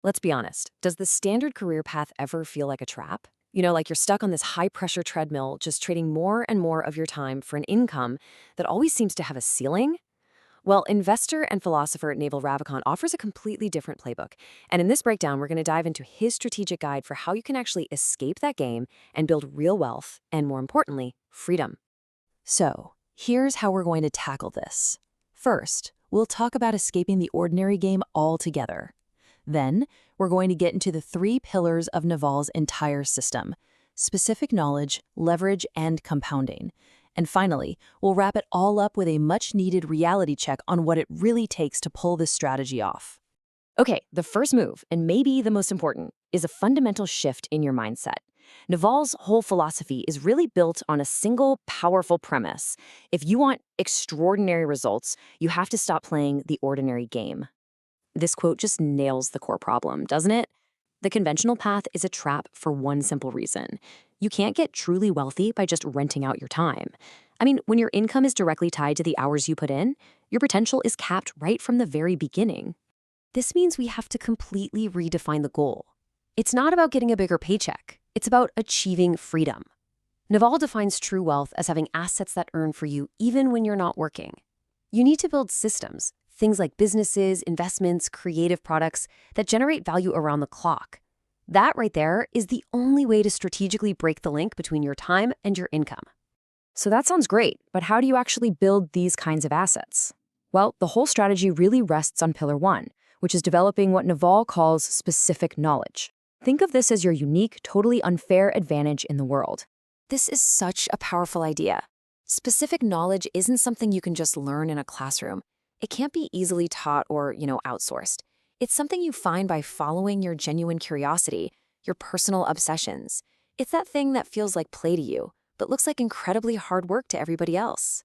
Let's be honest, does the standard career path ever feel like a trap? Like you're stuck on this high pressure treadmill, just trading more and more of your time for an income that always seems to have a ceiling? Well, investor and philosopher Naval Ravikant offers a completely different playbook. And in this breakdown, we're going to dive into his strategic guide for how you can actually escape that game and build real wealth and, more importantly, freedom. So, here's how we're going to tackle this. First, we'll talk about escaping the ordinary game altogether. Then, we're going to get into the 3 pillars of Naval's entire system: specific knowledge, leverage, and compounding. And finally, we'll wrap it all up with a much-needed reality check on what it really takes to pull this strategy off. Okay, the first move, and maybe the most important, is a fundamental shift in your mindset. Naval's whole philosophy is really built on a single, powerful premise. If you want extraordinary results, you have to stop playing the ordinary game. This quote just nails the core problem, doesn't it? The conventional path is a trap for one simple reason. You can't get truly wealthy by just renting out your time. I mean, when your income is directly tied to the hours you put in, your potential is capped right from the very beginning. This means we have to completely redefine the goal. It's not about getting a bigger paycheck. It's about achieving freedom. Naval defines true wealth as having assets that earn for you even when you're not working. You need to build systems, things like businesses, investments, creative products that generate value around the clock. That right there is the only way to strategically break the link between your time and your income. So that sounds great, but how do you actually build these kinds of assets? Well, the whole strategy really rests on pillar 1, which is developing what Naval calls specific knowledge. Think of this as your unique, totally unfair advantage in the world. This is such a powerful idea. Specific knowledge isn't something you can just learn in a classroom. It can't be easily taught or, outsourced. It's something you find by following your genuine curiosity, your personal obsessions. It's that thing that feels like play to you, but looks like incredibly hard work to everybody else.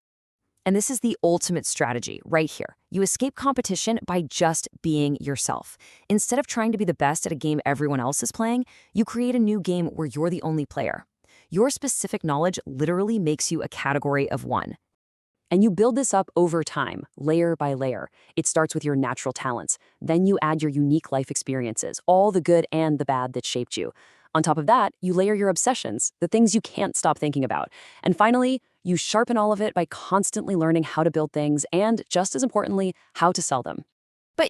And this is the ultimate strategy right here. You escape competition by just being yourself. Instead of trying to be the best at a game everyone else is playing, you create a new game where you're the only player. Your specific knowledge literally makes you a category of one. And you build this up over time, layer by layer. It starts with your natural talents. Then you add your unique life experiences, all the good and the bad that shaped you. On top of that, you layer your obsessions, the things you can't stop thinking about. And finally, you sharpen all of it by constantly learning how to build things and, just as importantly, how to sell them. But,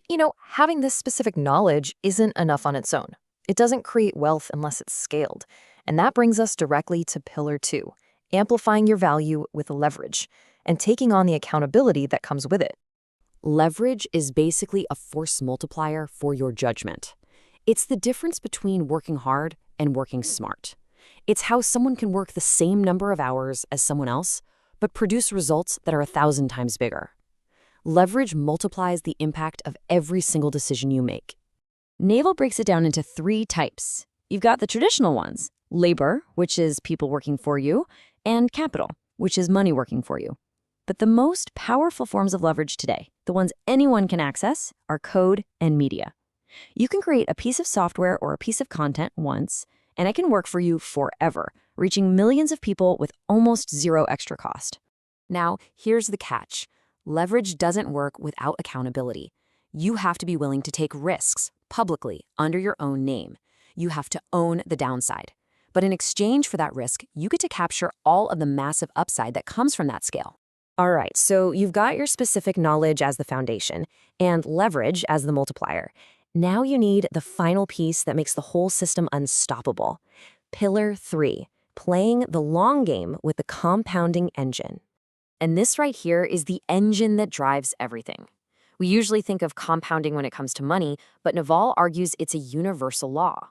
having this specific knowledge isn't enough on its own. It doesn't create wealth unless it's scaled. And that brings us directly to pillar 2, amplifying your value with leverage and taking on the accountability that comes with it. Leverage is basically a force multiplier for your judgment. It's the difference between working hard and working smart. It's how someone can work the same number of hours as someone else, but produce results that are 1,000 times bigger. Leverage multiplies the impact of every single decision you make. Naval breaks it down into 3 types. You've got the traditional ones: labor, which is people working for you, and capital, which is money working for you. But the most powerful forms of leverage today, the ones anyone can access, are code and media. You can create a piece of software or a piece of content once, and it can work for you forever, reaching millions of people with almost zero extra cost. Now, here's the catch. Leverage doesn't work without accountability. You have to be willing to take risks publicly under your own name. You have to own the downside. But in exchange for that risk, you get to capture all of the massive upside that comes from that scale. All right, so you've got your specific knowledge as the foundation and leverage as the multiplier. Now you need the final piece that makes the whole system unstoppable. Pillar 3, playing the long game with the compounding engine. And this right here is the engine that drives everything. We usually think of compounding when it comes to money, but Naval argues it's a universal law.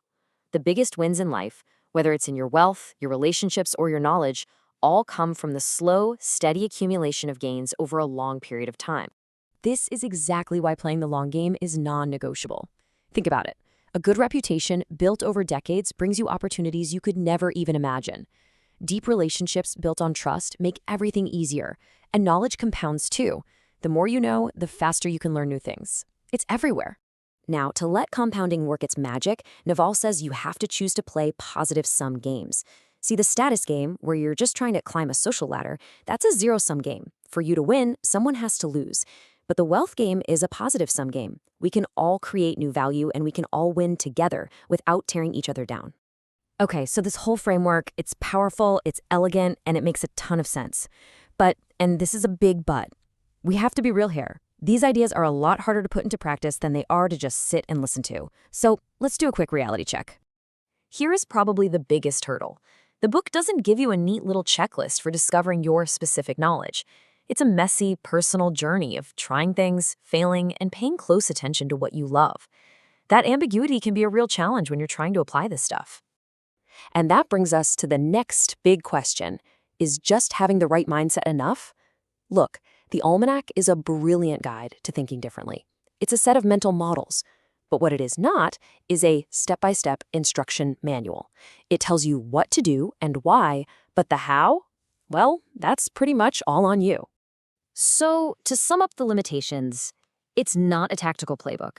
The biggest wins in life, whether it's in your wealth, your relationships, or your knowledge, all come from the slow, steady accumulation of gains over a long period of time. This is exactly why playing the long game is non-negotiable. Think about it. A good reputation built over decades brings you opportunities you could never even imagine. Deep relationships built on trust make everything easier, and knowledge compounds too. The more you know, the faster you can learn new things. It's everywhere. Now, to let compounding work its magic, Naval says you have to choose to play positive-sum games. See, the status game, where you're just trying to climb a social ladder, that's a zero-sum game. For you to win, someone has to lose. But the wealth game is a positive sum game. We can all create new value and we can all win together without tearing each other down. Okay, so this whole framework, it's powerful, it's elegant, and it makes a ton of sense. But, and this is a big but, we have to be real here. These ideas are a lot harder to put into practice than they are to just sit and listen to. So let's do a quick reality check. Here is probably the biggest hurdle. The book doesn't give you a neat little checklist for discovering your specific knowledge. It's a messy, personal journey of trying things, failing, and paying close attention to what you love. That ambiguity can be a real challenge when you're trying to apply this stuff. And that brings us to the next big question. Is just having the right mindset enough? Look, the Almanack is a brilliant guide to thinking differently. It's a set of mental models. But what it is not is a step-by-step instruction manual. It tells you what to do and why, but the how? Well, that's pretty much all on you. So, to sum up the limitations, it's not a tactical playbook.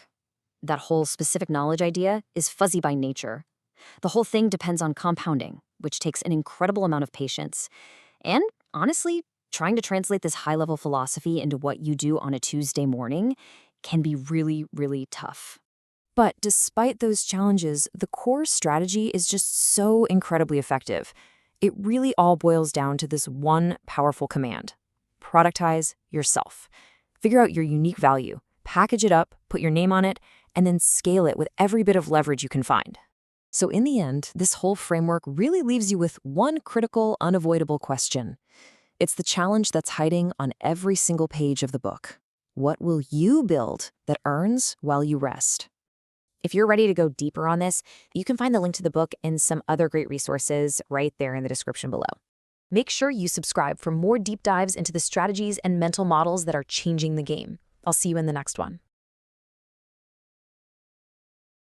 That whole specific knowledge idea is fuzzy by nature. The whole thing depends on compounding, which takes an incredible amount of patience. And, honestly, trying to translate this high-level philosophy into what you do on a Tuesday morning can be really, really tough. But despite those challenges, the core strategy is just so incredibly effective. It really all boils down to this one powerful command: productize yourself. Figure out your unique value, package it up, put your name on it, and then scale it with every bit of leverage you can find. So in the end, this whole framework really leaves you with one critical, unavoidable question. It's the challenge that's hiding on every single page of the book. What will you build that earns while you rest? If you're ready to go deeper on this, you can find the link to the book and some other great resources right there in the description below. Make sure you subscribe for more deep dives into the strategies and mental models that are changing the game. I'll see you in the next one.